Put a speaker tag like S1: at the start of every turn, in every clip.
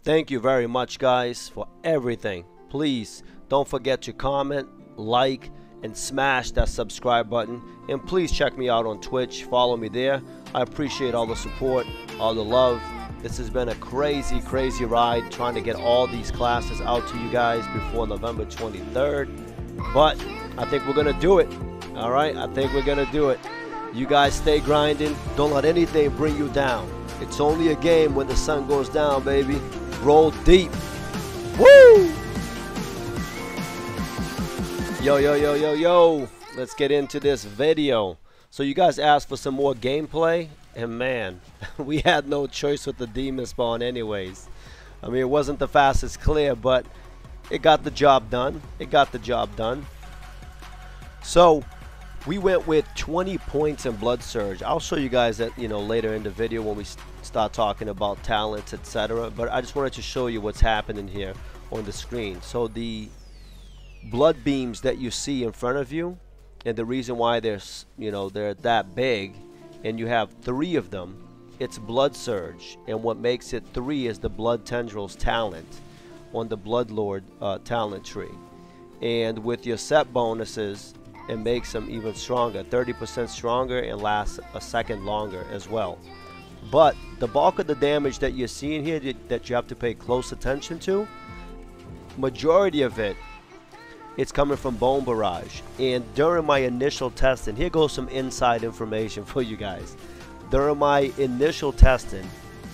S1: Thank you very much, guys, for everything. Please don't forget to comment, like, and smash that subscribe button. And please check me out on Twitch. Follow me there. I appreciate all the support, all the love. This has been a crazy, crazy ride trying to get all these classes out to you guys before November 23rd. But I think we're going to do it. All right? I think we're going to do it. You guys stay grinding. Don't let anything bring you down. It's only a game when the sun goes down, baby. Roll deep. Woo! Yo, yo, yo, yo, yo. Let's get into this video. So you guys asked for some more gameplay. And man, we had no choice with the Demonspawn anyways. I mean, it wasn't the fastest clear, but it got the job done. It got the job done. So we went with 20 points in Blood Surge. I'll show you guys that, later in the video when we start talking about talents, etc. But I just wanted to show you what's happening here on the screen. So the blood beams that you see in front of you, and the reason why they're that big, and you have 3 of them, it's Blood Surge, and what makes it 3 is the Blood Tendrils talent on the Bloodlord talent tree. And with your set bonuses, it makes them even stronger, 30% stronger, and lasts a second longer as well. But the bulk of the damage that you're seeing here that you have to pay close attention to, majority of it, it's coming from Bone Barrage. And during my initial testing, here goes some inside information for you guys. During my initial testing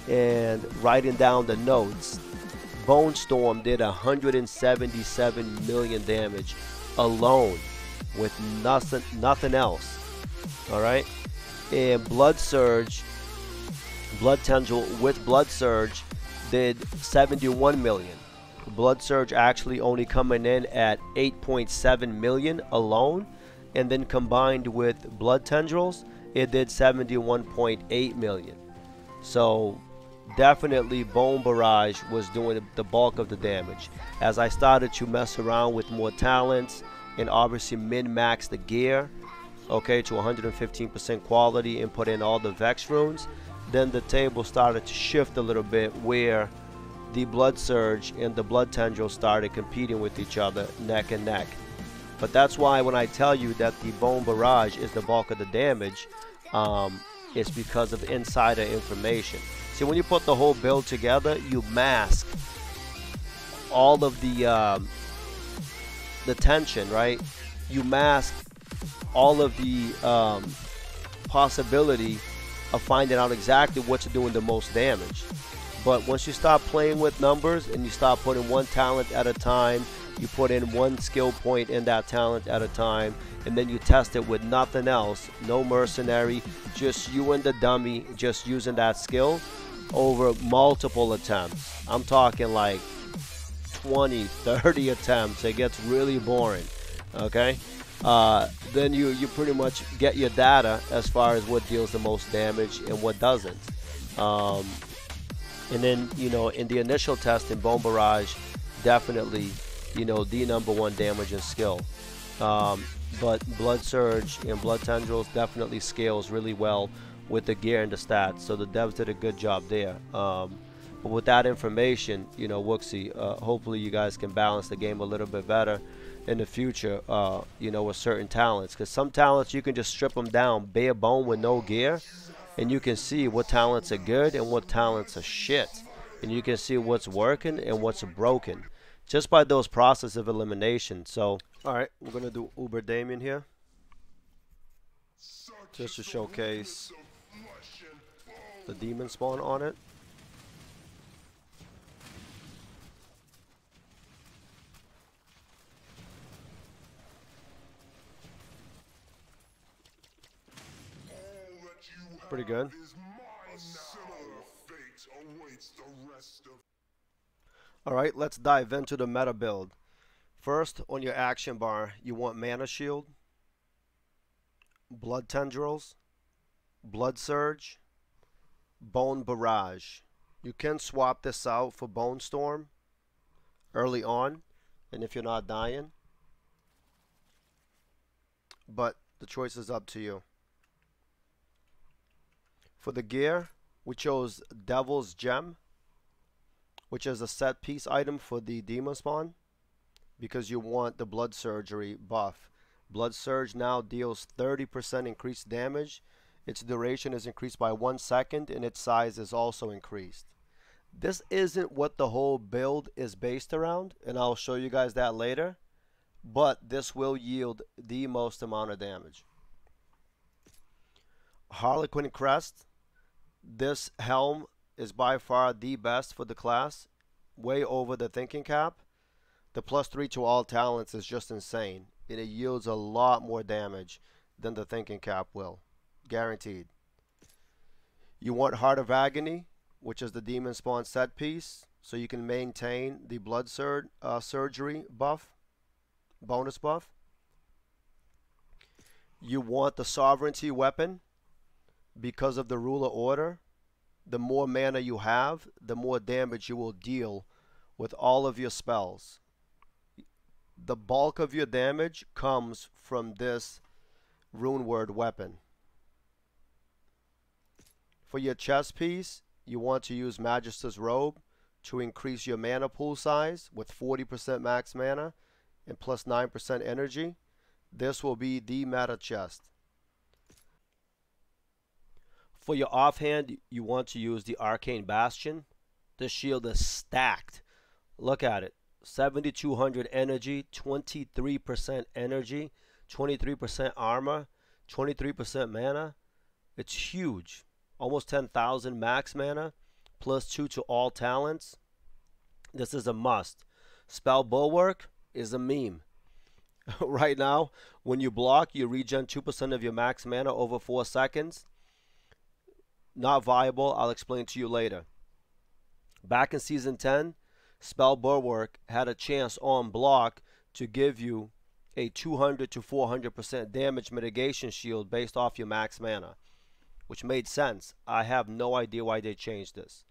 S1: and writing down the notes, Bone Storm did 177 million damage alone with nothing else. Alright? And Blood Surge, Blood Tendril with Blood Surge did 71 million. Blood Surge actually only coming in at 8.7 million alone, and then combined with Blood Tendrils, it did 71.8 million. So definitely Bone Barrage was doing the bulk of the damage. As I started to mess around with more talents and obviously min-max the gear, okay, to 115% quality, and put in all the Vex runes, then the table started to shift a little bit, where the Blood Surge and the Blood Tendril started competing with each other neck and neck. But that's why when I tell you that the Bone Barrage is the bulk of the damage, it's because of insider information. See, when you put the whole build together, you mask all of the tension, right? You mask all of the possibility of finding out exactly what's doing the most damage. But once you start playing with numbers and you start putting one talent at a time, you put in one skill point in that talent at a time, and then you test it with nothing else, no mercenary, just you and the dummy, just using that skill over multiple attempts. I'm talking like 20, 30 attempts. It gets really boring, okay? Then you pretty much get your data as far as what deals the most damage and what doesn't. And then, in the initial test in Bone Barrage, definitely, the #1 damage and skill. But Blood Surge and Blood Tendrils definitely scales really well with the gear and the stats. So the devs did a good job there. But with that information, Wooksy, hopefully you guys can balance the game a little bit better in the future, with certain talents. Because some talents, you can just strip them down bare bone with no gear, and you can see what talents are good and what talents are shit. And you can see what's working and what's broken just by those process of elimination. So, alright, we're going to do Uber Damien here, just to showcase the Demonspawn on it. Pretty good. Alright, let's dive into the meta build. First, on your action bar, you want Mana Shield, Blood Tendrils, Blood Surge, Bone Barrage. You can swap this out for Bone Storm early on, and if you're not dying, but the choice is up to you. For the gear, we chose Devil's Gem, which is a set piece item for the Demonspawn, because you want the Blood Surgery buff. Blood Surge now deals 30% increased damage. Its duration is increased by 1 second, and its size is also increased. This isn't what the whole build is based around, and I'll show you guys that later, but this will yield the most amount of damage. Harlequin Crest. This helm is by far the best for the class, way over the thinking cap. The +3 to all talents is just insane, and it yields a lot more damage than the thinking cap will, guaranteed. You want Heart of Agony, which is the Demonspawn set piece, so you can maintain the Blood Surgery buff, bonus buff. You want the Sovereignty weapon, because of the ruler order. The more mana you have, the more damage you will deal with all of your spells. The bulk of your damage comes from this rune word weapon. For your chest piece, you want to use Magister's Robe to increase your mana pool size with 40% max mana and plus 9% energy. This will be the meta chest. For your offhand, you want to use the Arcane Bastion. The shield is stacked. Look at it. 7,200 energy, 23% energy, 23% armor, 23% mana. It's huge. Almost 10,000 max mana, +2 to all talents. This is a must. Spell Bulwark is a meme. Right now, when you block, you regen 2% of your max mana over 4 seconds. Not viable. I'll explain to you later. Back in Season 10, Spell Bulwark had a chance on block to give you a 200 to 400% damage mitigation shield based off your max mana, which made sense. I have no idea why they changed this.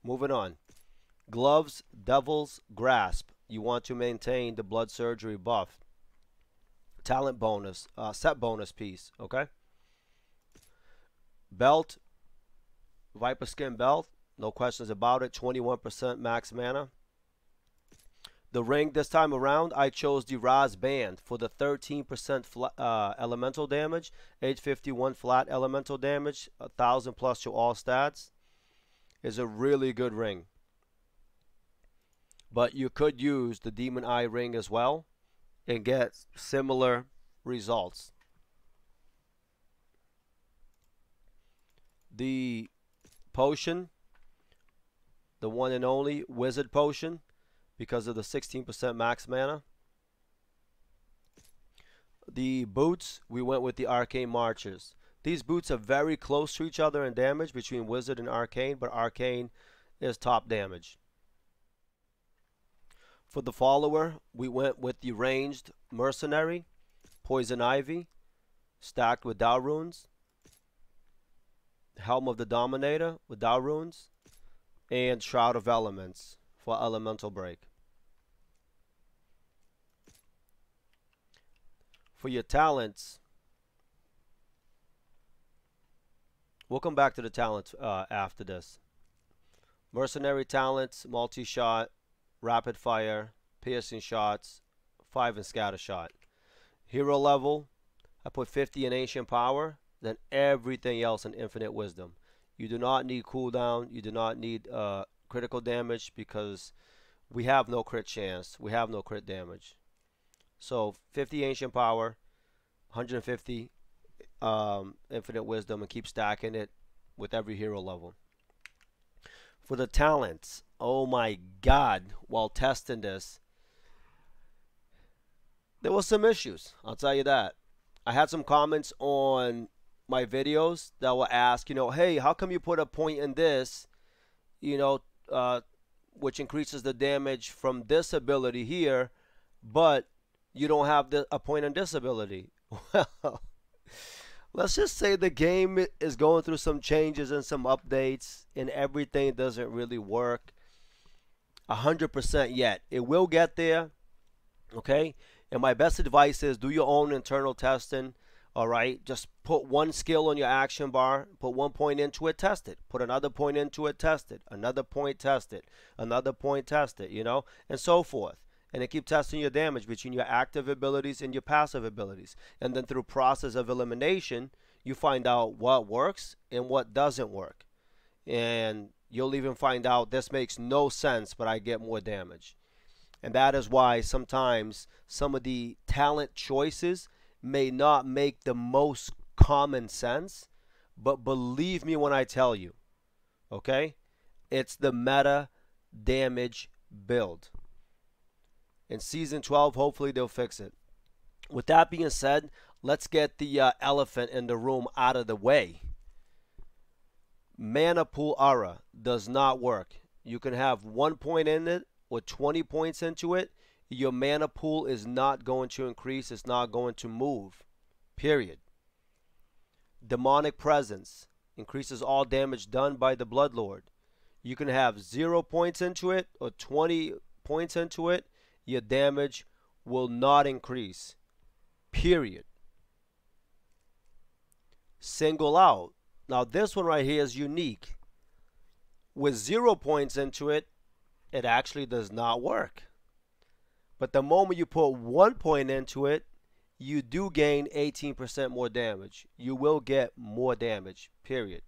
S1: Moving on. Gloves, Devil's Grasp. You want to maintain the Blood Surgery buff. Talent bonus, set bonus piece, okay? Belt, Viper Skin Belt, no questions about it, 21% max mana. The ring this time around, I chose the Raz Band for the 13% elemental damage, 851 flat elemental damage, 1,000 plus to all stats. Is a really good ring. But you could use the Demon Eye ring as well and get similar results. The potion, the one and only Wizard Potion, because of the 16% max mana. The boots, we went with the Arcane Marchers. These boots are very close to each other in damage between Wizard and Arcane, but Arcane is top damage. For the follower, we went with the ranged Mercenary, Poison Ivy, stacked with Dow runes, Helm of the Dominator with Dow runes, and Shroud of Elements for elemental break. For your talents, we'll come back to the talents after this. Mercenary talents, multi-shot, rapid fire, piercing shots, 5 in scatter shot. Hero level, I put 50 in ancient power, then everything else in infinite wisdom. You do not need cooldown, you do not need critical damage, because we have no crit chance, we have no crit damage. So 50 ancient power, 150 infinite wisdom, and keep stacking it with every hero level. For the talents, oh my god, while testing this, there was some issues, I'll tell you that. I had some comments on my videos that will ask, you know, hey, how come you put a point in this, you know, which increases the damage from this ability here, but you don't have a point in this ability? Well, let's just say the game is going through some changes and some updates, and everything doesn't really work 100% yet. It will get there, okay? And my best advice is do your own internal testing All right, just put one skill on your action bar, put 1 point into it, test it. Put another point into it, test it. Another point, test it. Another point, test it, you know, and so forth. And then keep testing your damage between your active abilities and your passive abilities. And then through process of elimination, you find out what works and what doesn't work. And you'll even find out this makes no sense, but I get more damage. And that is why sometimes some of the talent choices may not make the most common sense, but believe me when I tell you, okay? It's the meta damage build. In Season 12, hopefully they'll fix it. With that being said, let's get the elephant in the room out of the way. Mana pool aura does not work. You can have 1 point in it or 20 points into it. Your mana pool is not going to increase. It's not going to move. Period. Demonic presence increases all damage done by the Bloodlord. You can have 0 points into it or 20 points into it. Your damage will not increase. Period. Single out. Now this one right here is unique. With 0 points into it, it actually does not work. But the moment you put 1 point into it, you do gain 18% more damage. You will get more damage, period.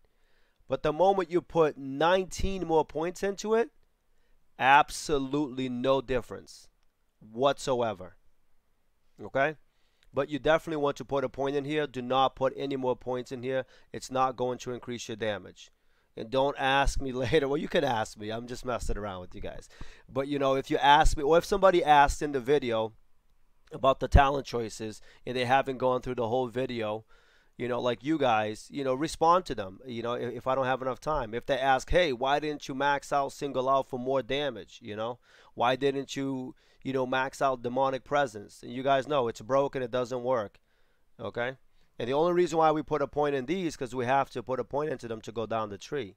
S1: But the moment you put 19 more points into it, absolutely no difference whatsoever. Okay? But you definitely want to put a point in here. Do not put any more points in here. It's not going to increase your damage. And don't ask me later. Well, you can ask me. I'm just messing around with you guys. But, you know, if you ask me, or if somebody asks in the video about the talent choices and they haven't gone through the whole video, you know, like you guys, you know, respond to them, you know, if I don't have enough time. If they ask, hey, why didn't you max out single out for more damage, you know? Why didn't you, you know, max out demonic presence? And you guys know it's broken. It doesn't work. Okay? And the only reason why we put a point in these because we have to put a point into them to go down the tree.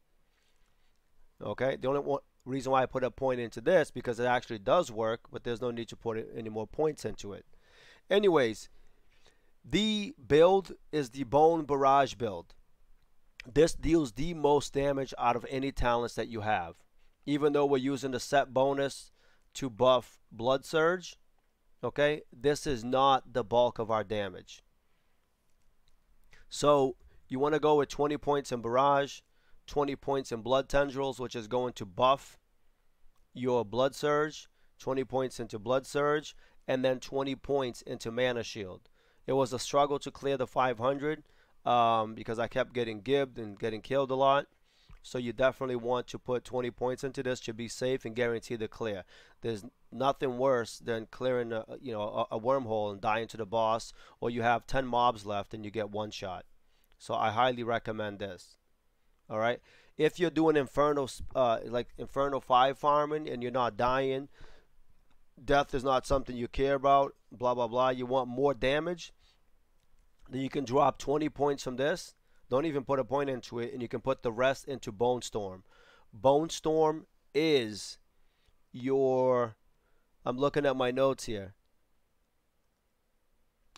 S1: Okay? The only reason why I put a point into this because it actually does work, but there's no need to put any more points into it. Anyways, the build is the Bone Barrage build. This deals the most damage out of any talents that you have. Even though we're using the set bonus to buff Blood Surge, okay, this is not the bulk of our damage. So you want to go with 20 points in Barrage, 20 points in Blood Tendrils, which is going to buff your Blood Surge, 20 points into Blood Surge, and then 20 points into Mana Shield. It was a struggle to clear the 500 because I kept getting gibbed and getting killed a lot. So you definitely want to put 20 points into this to be safe and guarantee the clear. There's nothing worse than clearing a wormhole and dying to the boss, or you have 10 mobs left and you get one shot. So I highly recommend this. All right. If you're doing Inferno, like Inferno 5 farming and you're not dying, death is not something you care about, blah, blah, blah. You want more damage, then you can drop 20 points from this. Don't even put a point into it, and you can put the rest into Bone Storm. Bone Storm is your, I'm looking at my notes here,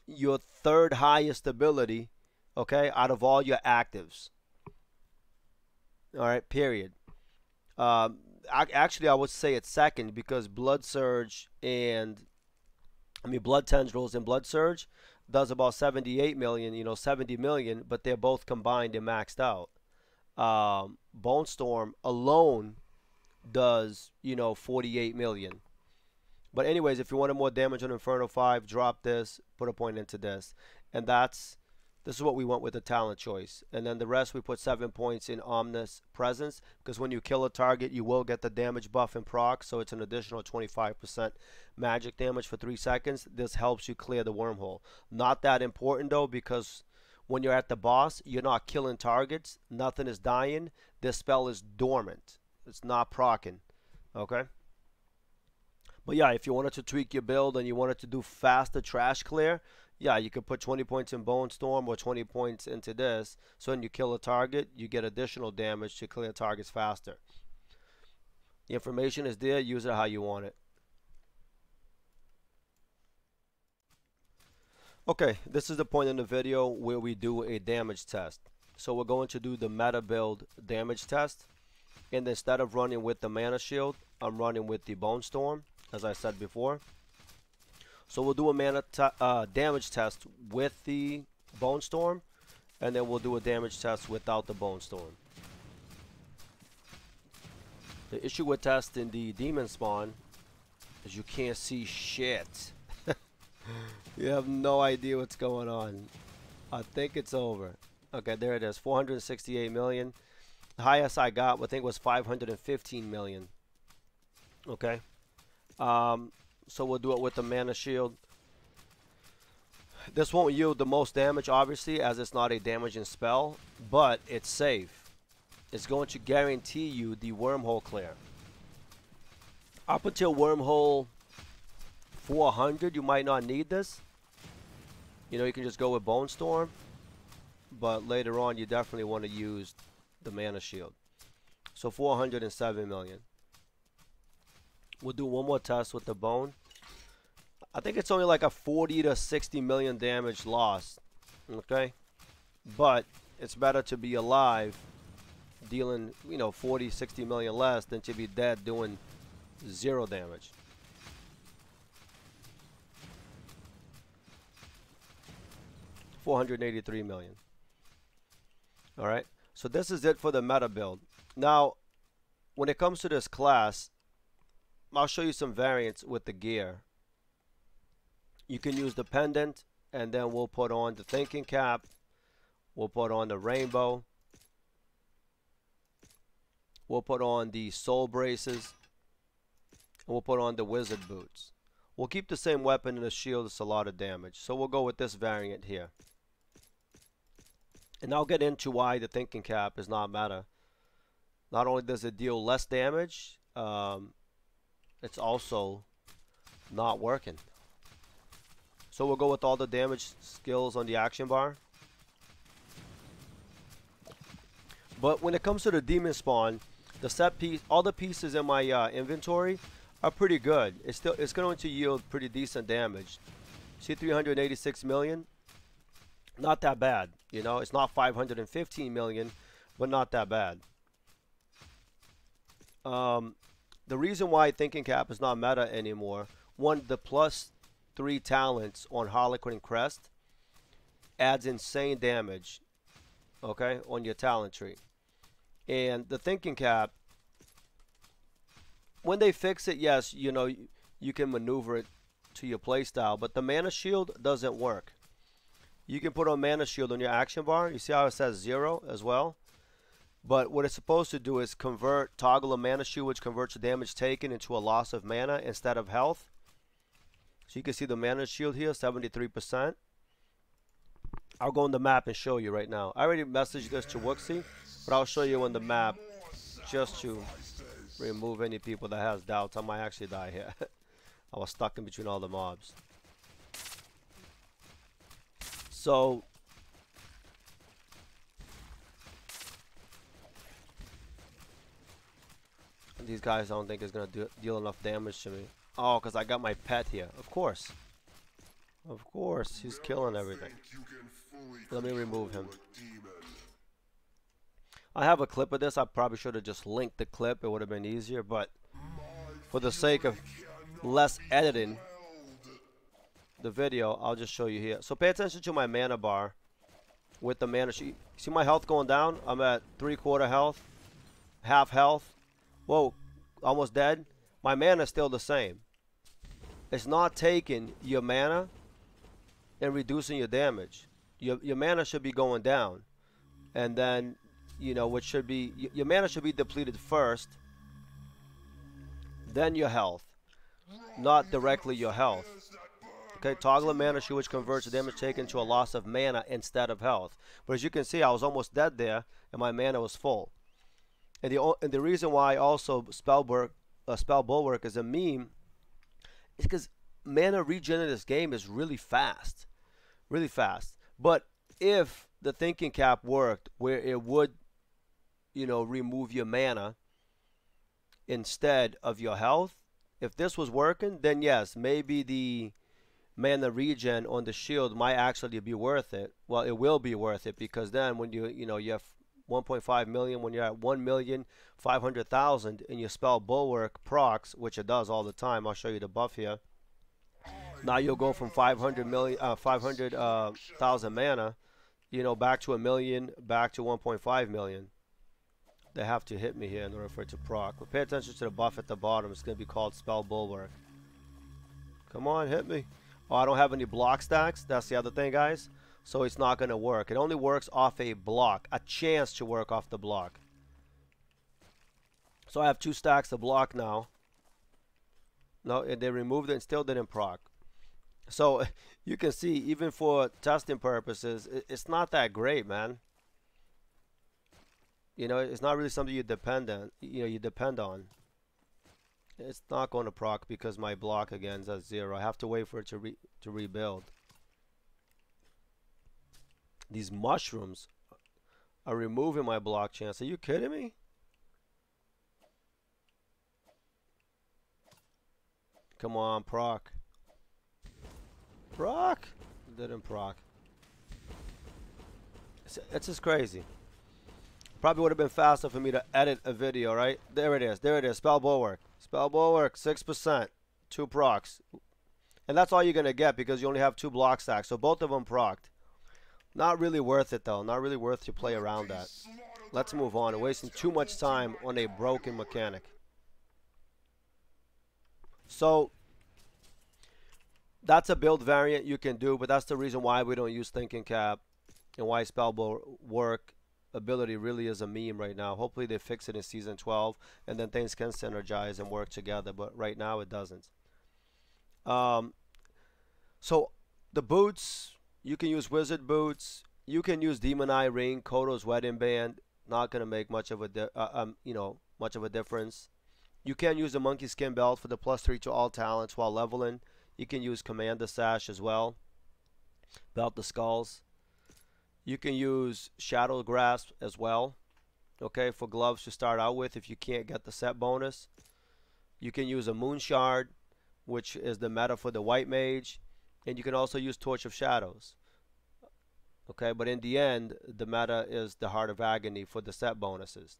S1: your third highest ability, okay, out of all your actives. All right, period. Actually, I would say it's second because Blood Surge and, Blood Tendrils and Blood Surge does about 78 million, you know, 70 million, but they're both combined and maxed out. Bone Storm alone does, you know, 48 million. But anyways, if you wanted more damage on Inferno 5, drop this, put a point into this. And this is what we went with the talent choice. And then the rest we put 7 points in Omnis Presence, because when you kill a target, you will get the damage buff and proc, so it's an additional 25% magic damage for 3 seconds. This helps you clear the wormhole. Not that important though, because when you're at the boss, you're not killing targets, nothing is dying. This spell is dormant. It's not procking. Okay? But yeah, if you wanted to tweak your build and you wanted to do faster trash clear, yeah, you could put 20 points in Bone Storm or 20 points into this. So when you kill a target, you get additional damage to clear targets faster. The information is there. Use it how you want it. Okay, this is the point in the video where we do a damage test. So we're going to do the meta build damage test, and instead of running with the mana shield, I'm running with the bone storm, as I said before. So we'll do a damage test with the bone storm, and then we'll do a damage test without the bone storm. The issue with testing the Demonspawn is you can't see shit. You have no idea what's going on. I think it's over. Okay, there it is. 468 million. The highest I got, I think, was 515 million. Okay. So we'll do it with the mana shield. This won't yield the most damage, obviously, as it's not a damaging spell, but it's safe. It's going to guarantee you the wormhole clear. Up until wormhole 400, you might not need this. You know, you can just go with Bone Storm, but later on you definitely want to use the mana shield. So 407 million. We'll do one more test with the bone. I think it's only like a 40 to 60 million damage loss. Okay, but it's better to be alive dealing, you know, 40, 60 million less than to be dead doing 0 damage. $483 million. Alright, so this is it for the meta build. Now, when it comes to this class, I'll show you some variants with the gear. You can use the pendant, and then we'll put on the thinking cap, we'll put on the rainbow, we'll put on the soul braces, and we'll put on the wizard boots. We'll keep the same weapon and the shield. It's a lot of damage, so we'll go with this variant here. And I'll get into why the thinking cap is not meta. Not only does it deal less damage, it's also not working. So we'll go with all the damage skills on the action bar. But when it comes to the Demonspawn, the set piece, all the pieces in my inventory are pretty good. It's going to yield pretty decent damage. See, 386 million. Not that bad, you know. It's not 515 million, but not that bad. The reason why thinking cap is not meta anymore, one, the +3 talents on Harlequin Crest adds insane damage, okay, on your talent tree. And the thinking cap, when they fix it, yes, you know, you can maneuver it to your playstyle, but the mana shield doesn't work. You can put on mana shield on your action bar. You see how it says 0 as well? But what it's supposed to do is toggle a mana shield, which converts the damage taken into a loss of mana instead of health. So you can see the mana shield here, 73%. I'll go on the map and show you right now. I already messaged this to Wooksy, but I'll show you on the map just to remove any people that has doubts. I might actually die here. I was stuck in between all the mobs. So these guys I don't think is going to deal enough damage to me. Oh, because I got my pet here. Of course. Of course. He's killing everything. Let me remove him. I have a clip of this. I probably should have just linked the clip. It would have been easier. But for the sake of less editing the video, I'll just show you here. So pay attention to my mana bar with the mana sheet. See my health going down? I'm at 3/4 health, half health. Whoa, almost dead. My mana is still the same. It's not taking your mana and reducing your damage. Your mana should be going down, and then, you know, what should be, your mana should be depleted first, then your health, not directly your health. Okay, toggle a mana shield, which converts the damage taken to a loss of mana instead of health. But as you can see, I was almost dead there, and my mana was full. And the reason why also Spell Bulwark is a meme is because mana regen in this game is really fast. Really fast. But if the thinking cap worked, where it would, you know, remove your mana instead of your health, if this was working, then yes, maybe the mana regen on the shield might actually be worth it. Well, it will be worth it, because then when you have 1.5 million, when you're at 1,500,000 and your Spell Bulwark procs, which it does all the time. I'll show you the buff here. Now you'll go from 500,000 mana, back to 1 million, back to 1.5 million. They have to hit me here in order for it to proc. But pay attention to the buff at the bottom. It's going to be called Spell Bulwark. Come on, hit me. Oh, I don't have any block stacks. That's the other thing, guys. So it's not going to work. It only works off a block. A chance to work off the block. So I have 2 stacks of block now. No, they removed it and still didn't proc. So you can see, even for testing purposes, it's not that great, man. It's not really something you depend on. You depend on. It's not going to proc because my block again is at 0. I have to wait for it to rebuild. These mushrooms are removing my block chance. Are you kidding me? Come on, proc. Proc! Didn't proc. It's just crazy. Probably would have been faster for me to edit a video, right? There it is. There it is. Spell Bulwark. Spell Bulwark, 6%. 2 procs. And that's all you're going to get because you only have 2 block stacks. So both of them procced. Not really worth it, though. Not really worth to play around that. Let's move on. We're wasting too much time on a broken mechanic. So that's a build variant you can do, but that's the reason why we don't use Thinking Cap and why Spell Bulwark ability really is a meme right now. Hopefully they fix it in Season 12 and then things can synergize and work together, but right now it doesn't. So the boots, you can use Wizard boots, you can use Demon Eye Ring, Kodo's Wedding Band, not going to make much of a difference. You can use the Monkey Skin Belt for the +3 to all talents while leveling. You can use Commander Sash as well. Belt the Skulls. You can use Shadow Grasp as well, okay, for gloves to start out with if you can't get the set bonus. You can use a Moon Shard, which is the meta for the White Mage, and you can also use Torch of Shadows. Okay, but in the end, the meta is the Heart of Agony for the set bonuses.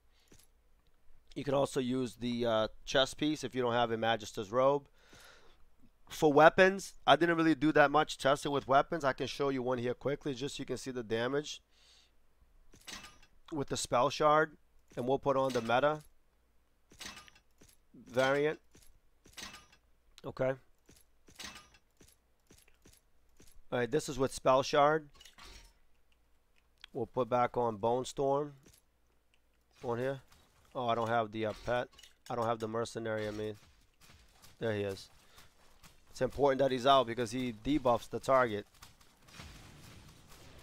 S1: You can also use the chest piece if you don't have a Magister's Robe. For weapons, I didn't really do that much testing with weapons. I can show you one here quickly just so you can see the damage with the Spell Shard. And we'll put on the meta variant. Okay. Alright, this is with Spell Shard. We'll put back on Bone Storm on here. Oh, I don't have the pet. I don't have the Mercenary, I mean. There he is. It's important that he's out because he debuffs the target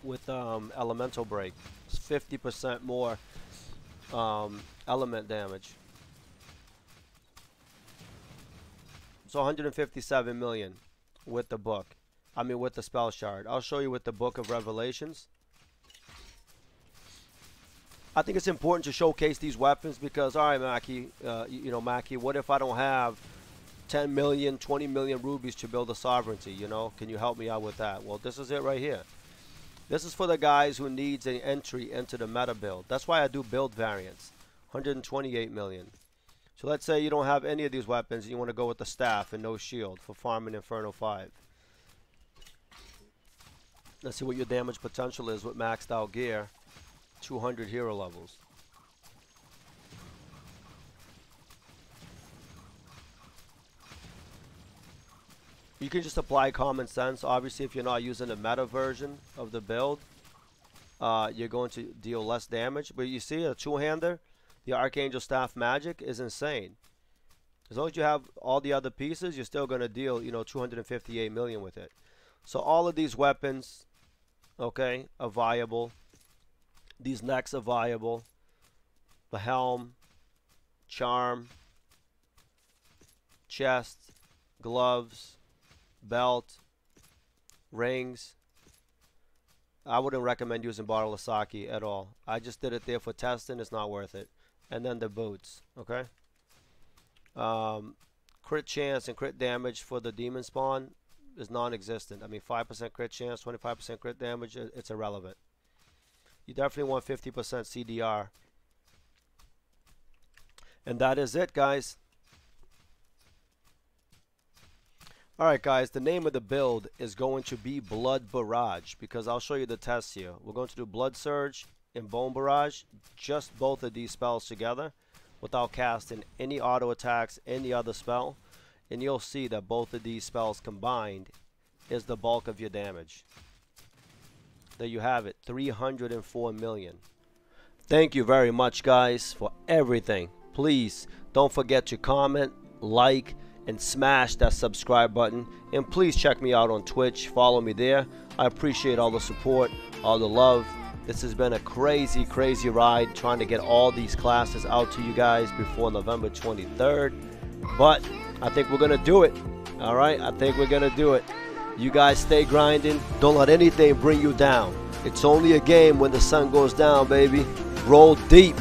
S1: with Elemental Break. It's 50% more element damage. So 157 million with the book. I mean with the Spell Shard. I'll show you with the Book of Revelations. I think it's important to showcase these weapons because, alright, Mackie, Mackie, what if I don't have 10 million, 20 million rubies to build a sovereignty, Can you help me out with that? Well, this is it right here. This is for the guys who needs an entry into the meta build. That's why I do build variants. 128 million. So let's say you don't have any of these weapons and you want to go with the staff and no shield for farming Inferno 5. Let's see what your damage potential is with maxed out gear. 200 hero levels. You can just apply common sense. Obviously, if you're not using the meta version of the build, you're going to deal less damage. But you see, a two-hander, the Archangel Staff Magic is insane. As long as you have all the other pieces, you're still going to deal, 258 million with it. So all of these weapons, okay, are viable. These necks are viable. The helm, charm, chest, gloves, belt, rings. I wouldn't recommend using bottle of sake at all. I just did it there for testing. It's not worth it. And then the boots, okay? Crit chance and crit damage for the Demonspawn. is non-existent. I mean, 5% crit chance, 25% crit damage, it's irrelevant. You definitely want 50% CDR. And that is it, guys. Alright guys, the name of the build is going to be Blood Barrage, because I'll show you the tests here. We're going to do Blood Surge and Bone Barrage, just both of these spells together, without casting any auto attacks, any other spell. And you'll see that both of these spells combined is the bulk of your damage. There you have it, 304 million. Thank you very much, guys, for everything. Please don't forget to comment, like, and smash that subscribe button. And please check me out on Twitch. Follow me there. I appreciate all the support, all the love. This has been a crazy, crazy ride trying to get all these classes out to you guys before November 23rd. But I think we're going to do it. All right? I think we're going to do it. You guys stay grinding. Don't let anything bring you down. It's only a game when the sun goes down, baby. Roll deep.